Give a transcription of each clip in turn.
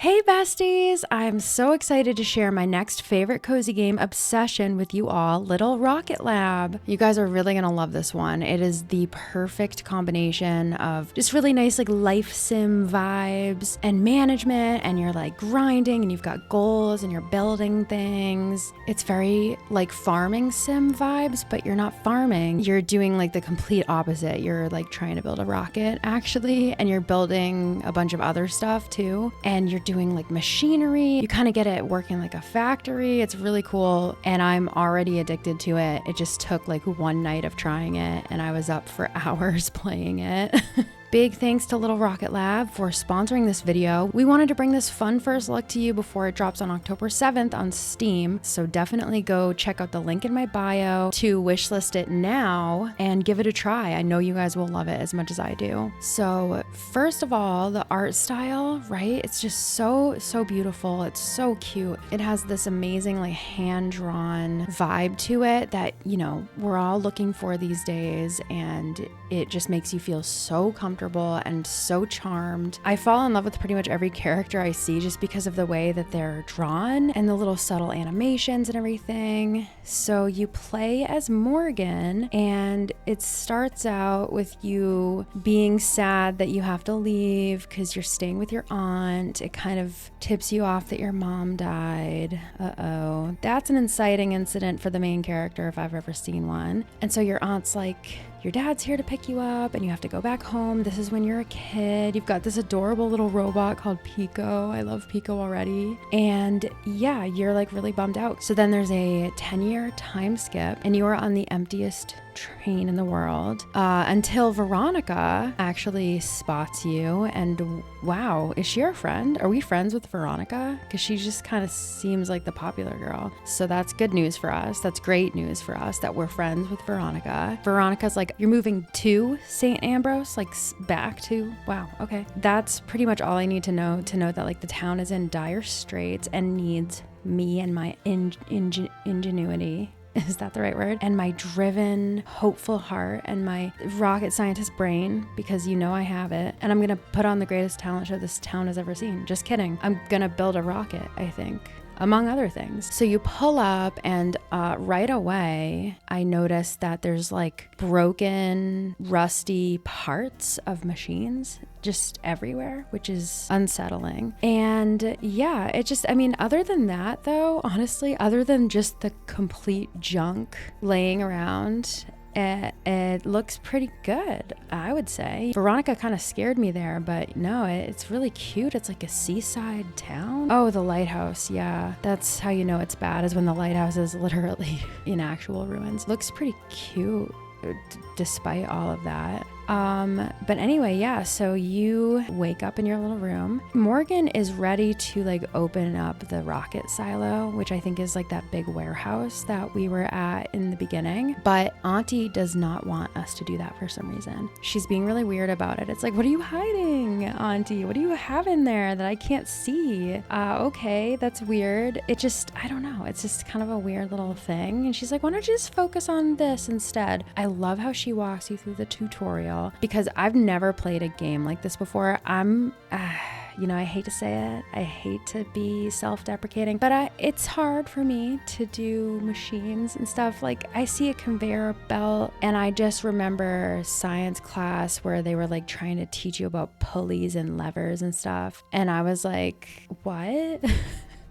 Hey besties! I'm so excited to share my next favorite cozy game obsession with you all, Little Rocket Lab. You guys are really gonna love this one. It is the perfect combination of just really nice like life sim vibes and management, and you're like grinding and you've got goals and you're building things. It's very like farming sim vibes, but you're not farming. You're doing like the complete opposite. You're like trying to build a rocket actually, and you're building a bunch of other stuff too, and you're doing like machinery. You kind of get it working like a factory. It's really cool, and I'm already addicted to it. It just took like one night of trying it and I was up for hours playing it. Big thanks to Little Rocket Lab for sponsoring this video. We wanted to bring this fun first look to you before it drops on October 7th on Steam, so definitely go check out the link in my bio to wishlist it now and give it a try. I know you guys will love it as much as I do. So first of all, the art style, right? It's just so beautiful. It's so cute. It has this amazing like hand-drawn vibe to it that, you know, we're all looking for these days, and it just makes you feel so comfortable and so charmed. I fall in love with pretty much every character I see just because of the way that they're drawn and the little subtle animations and everything. So you play as Morgan, and it starts out with you being sad that you have to leave because you're staying with your aunt. It kind of tips you off that your mom died. Uh-oh. That's an inciting incident for the main character if I've ever seen one. And so your aunt's like, your dad's here to pick you up and you have to go back home. This is when you're a kid. You've got this adorable little robot called Pico. I love Pico already. And yeah, you're like really bummed out. So then there's a 10-year time skip and you are on the emptiest train in the world until Veronica actually spots you. And wow, is she our friend? Are we friends with Veronica? Because she just kind of seems like the popular girl. So that's good news for us. That's great news for us that we're friends with Veronica. Veronica's like, you're moving to St. Ambrose, like back to, wow, okay. That's pretty much all I need to know that like the town is in dire straits and needs me and my ingenuity. Is that the right word? And my driven, hopeful heart and my rocket scientist brain, because you know I have it. And I'm going to put on the greatest talent show this town has ever seen. Just kidding. I'm going to build a rocket, I think, among other things. So you pull up and right away, I noticed that there's like broken, rusty parts of machines just everywhere, which is unsettling. And yeah, it just, I mean, other than that though, honestly, other than just the complete junk laying around, it looks pretty good, I would say. Veronica kind of scared me there, but no, it's really cute. It's like a seaside town. Oh, the lighthouse. Yeah, that's how you know it's bad, is when the lighthouse is literally in actual ruins. Looks pretty cute despite all of that. But anyway, yeah, so you wake up in your little room. Morgan is ready to like open up the rocket silo, which I think is like that big warehouse that we were at in the beginning. But Auntie does not want us to do that for some reason. She's being really weird about it. It's like, what are you hiding, Auntie? What do you have in there that I can't see? Okay, that's weird. It just, I don't know. It's just kind of a weird little thing. And she's like, why don't you just focus on this instead? I love how she walks you through the tutorial, because I've never played a game like this before. You know, I hate to say it, I hate to be self-deprecating, but it's hard for me to do machines and stuff. Like, I see a conveyor belt and I just remember science class where they were like trying to teach you about pulleys and levers and stuff, and I was like, what?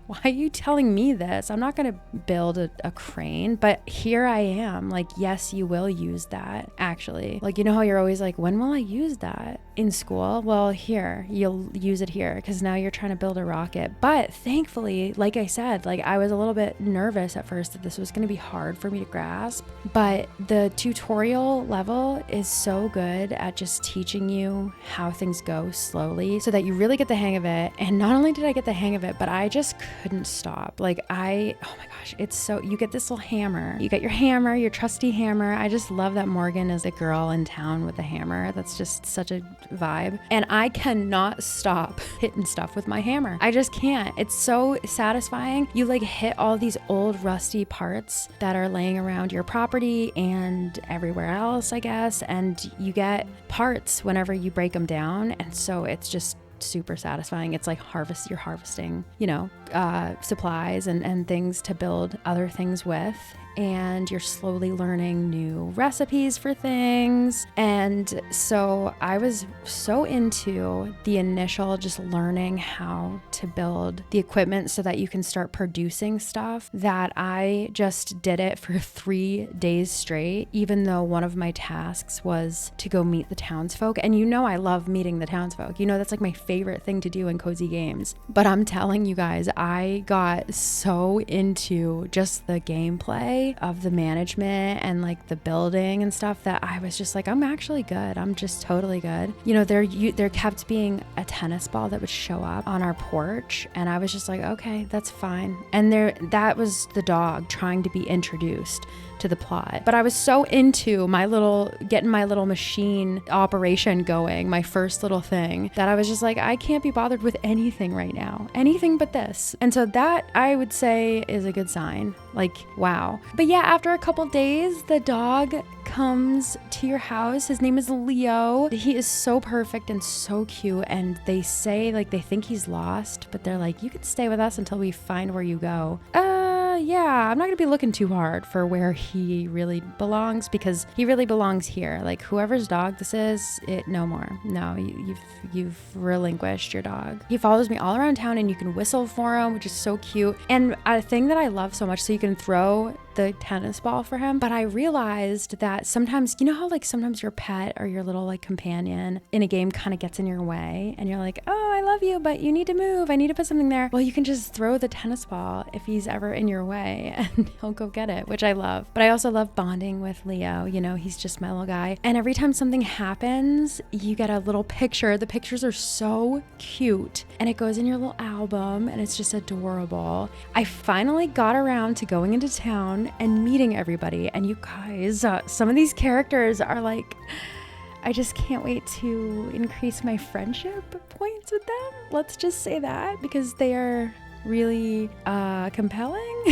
Why are you telling me this? I'm not going to build a crane, but here I am. Like, yes, you will use that, actually. Like, you know how you're always like, when will I use that in school? Well, here, you'll use it here, because now you're trying to build a rocket. But thankfully, like I said, like I was a little bit nervous at first that this was going to be hard for me to grasp, but the tutorial level is so good at just teaching you how things go slowly so that you really get the hang of it. And not only did I get the hang of it, but I just couldn't stop. Like oh my gosh, it's so, you get this little hammer, you get your hammer, your trusty hammer. I just love that Morgan is a girl in town with a hammer. That's just such a vibe. And I cannot stop hitting stuff with my hammer. I just can't. It's so satisfying. You like hit all these old rusty parts that are laying around your property and everywhere else, I guess, and you get parts whenever you break them down. And so it's just super satisfying. It's like you're harvesting, supplies and things to build other things with. And you're slowly learning new recipes for things. And so I was so into the initial just learning how to build the equipment so that you can start producing stuff that I just did it for 3 days straight, even though one of my tasks was to go meet the townsfolk. And I love meeting the townsfolk. That's like my favorite thing to do in cozy games. But I'm telling you guys, I got so into just the gameplay of the management and like the building and stuff that I was just like, I'm actually good. I'm just totally good. There kept being a tennis ball that would show up on our porch, and I was just like, okay, that's fine. And that was the dog trying to be introduced to the plot. But I was so into getting my little machine operation going, my first little thing, that I was just like, I can't be bothered with anything right now, anything but this. And so that, I would say, is a good sign. Like, wow. But yeah, after a couple days, the dog comes to your house. His name is Leo. He is so perfect and so cute. And they say, like, they think he's lost, but they're like, you can stay with us until we find where you go. Yeah, I'm not gonna be looking too hard for where he really belongs, because he really belongs here. Like, whoever's dog this is, no more. No, you've relinquished your dog. He follows me all around town, and you can whistle for him, which is so cute. And a thing that I love so much, so you can throw the tennis ball for him. But I realized that sometimes, how like sometimes your pet or your little like companion in a game kind of gets in your way, and you're like, oh, I love you, but you need to move. I need to put something there. Well, you can just throw the tennis ball if he's ever in your way, and he'll go get it, which I love. But I also love bonding with Leo. He's just my little guy. And every time something happens, you get a little picture. The pictures are so cute, and it goes in your little album, and it's just adorable. I finally got around to going into town and meeting everybody. And you guys, some of these characters are like, I just can't wait to increase my friendship points with them. Let's just say that, because they are really compelling.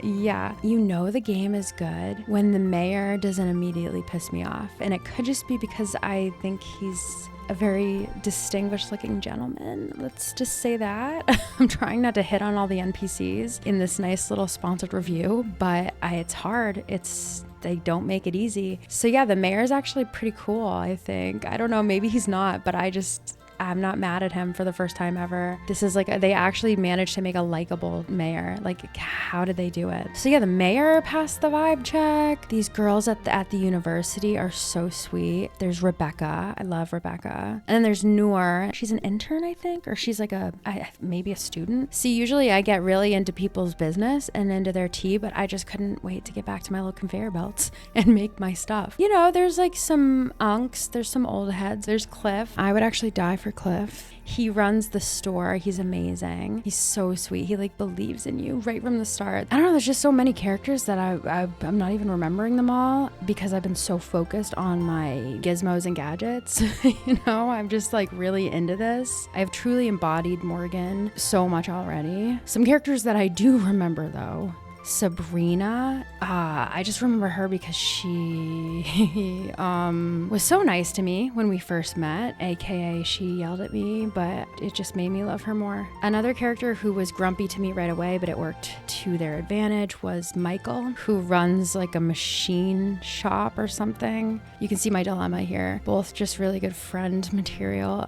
Yeah, the game is good when the mayor doesn't immediately piss me off. And it could just be because I think he's a very distinguished looking gentleman. Let's just say that. I'm trying not to hit on all the NPCs in this nice little sponsored review, but it's hard. They don't make it easy. So yeah, the mayor's actually pretty cool, I think. I don't know, maybe he's not, but I'm not mad at him for the first time ever. This is like, they actually managed to make a likable mayor. Like, how did they do it? So yeah, the mayor passed the vibe check. These girls at the university are so sweet. There's Rebecca. I love Rebecca. And then there's Noor. She's an intern, I think, or she's like maybe a student. See, usually I get really into people's business and into their tea, but I just couldn't wait to get back to my little conveyor belts and make my stuff. There's like some unks, there's some old heads, there's Cliff. I would actually die for Cliff. He runs the store. He's amazing. He's so sweet. He like believes in you right from the start. I don't know. There's just so many characters that I'm not even remembering them all because I've been so focused on my gizmos and gadgets. I'm just like really into this. I've truly embodied Morgan so much already. Some characters that I do remember though. Sabrina, I just remember her because she was so nice to me when we first met, aka she yelled at me, but it just made me love her more. Another character who was grumpy to me right away, but it worked to their advantage, was Michael, who runs like a machine shop or something. You can see my dilemma here. Both just really good friend material.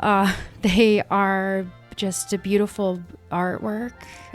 They are just a beautiful artwork,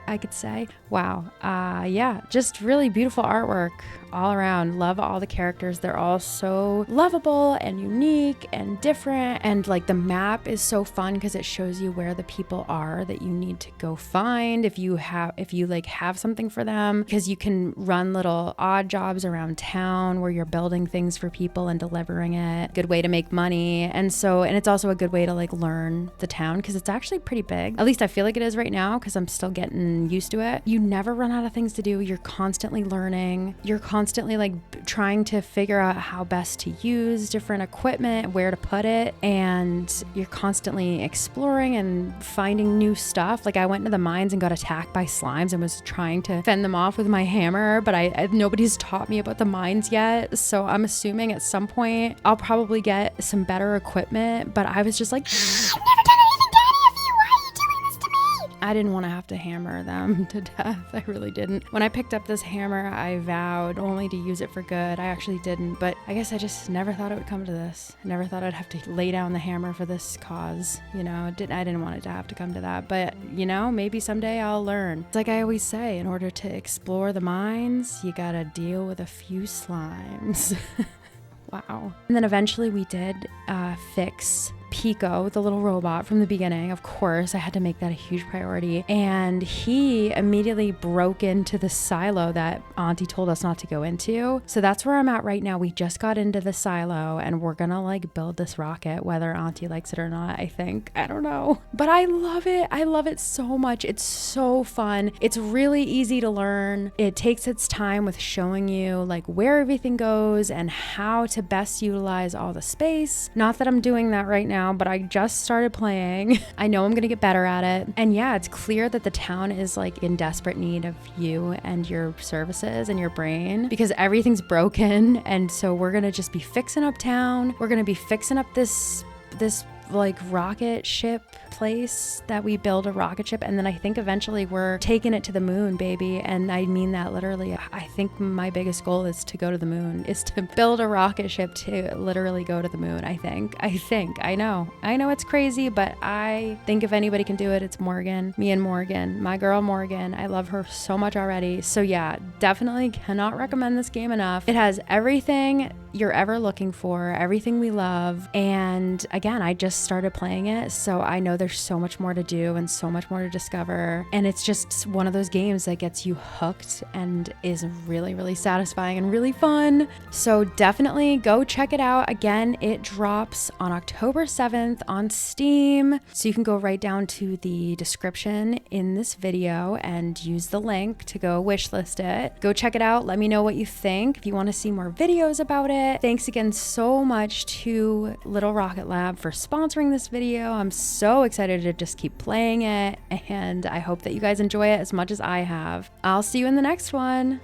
I could say. Wow. Yeah, just really beautiful artwork all around. Love all the characters. They're all so lovable and unique and different. And like the map is so fun because it shows you where the people are that you need to go find if you have something for them, because you can run little odd jobs around town where you're building things for people and delivering it. Good way to make money. And it's also a good way to like learn the town because it's actually pretty big. At least I feel like it is right now. now because I'm still getting used to it. You never run out of things to do. You're constantly learning. You're constantly like trying to figure out how best to use different equipment, where to put it, and you're constantly exploring and finding new stuff. Like I went into the mines and got attacked by slimes and was trying to fend them off with my hammer, but nobody's taught me about the mines yet. So I'm assuming at some point I'll probably get some better equipment, but I was just like, I've never done anything to any of you. Why are you doing this to me? I didn't want to have to hammer them to death. I really didn't. When I picked up this hammer, I vowed only to use it for good. I actually didn't, but I guess I just never thought it would come to this. I never thought I'd have to lay down the hammer for this cause. You know, I didn't want it to have to come to that, but you know, maybe someday I'll learn. It's like I always say, in order to explore the mines, you gotta deal with a few slimes. Wow. And then eventually we did fix Pico, the little robot, from the beginning. Of course, I had to make that a huge priority. And he immediately broke into the silo that Auntie told us not to go into. So that's where I'm at right now. We just got into the silo and we're gonna like build this rocket, whether Auntie likes it or not, I think. I don't know. But I love it. I love it so much. It's so fun. It's really easy to learn. It takes its time with showing you like where everything goes and how to best utilize all the space. Not that I'm doing that right now, but I just started playing. I know I'm gonna get better at it. And yeah, it's clear that the town is like in desperate need of you and your services and your brain because everything's broken. And so we're gonna just be fixing up town. We're gonna be fixing up this like rocket ship place that we build a rocket ship, and then I think eventually we're taking it to the moon, baby. And I mean that literally. I think my biggest goal is to go to the moon, is to build a rocket ship to literally go to the moon. I know it's crazy, but I think if anybody can do it, it's Morgan. Me and Morgan, my girl Morgan. I love her so much already. So yeah, definitely cannot recommend this game enough. It has everything you're ever looking for, everything we love. And again, I just started playing it, so I know there's so much more to do and so much more to discover. And it's just one of those games that gets you hooked and is really, really satisfying and really fun. So definitely go check it out. Again, it drops on October 7th on Steam. So you can go right down to the description in this video and use the link to go wishlist it. Go check it out. Let me know what you think. If you want to see more videos about it. Thanks again so much to Little Rocket Lab for sponsoring this video. I'm so excited to just keep playing it, and I hope that you guys enjoy it as much as I have. I'll see you in the next one.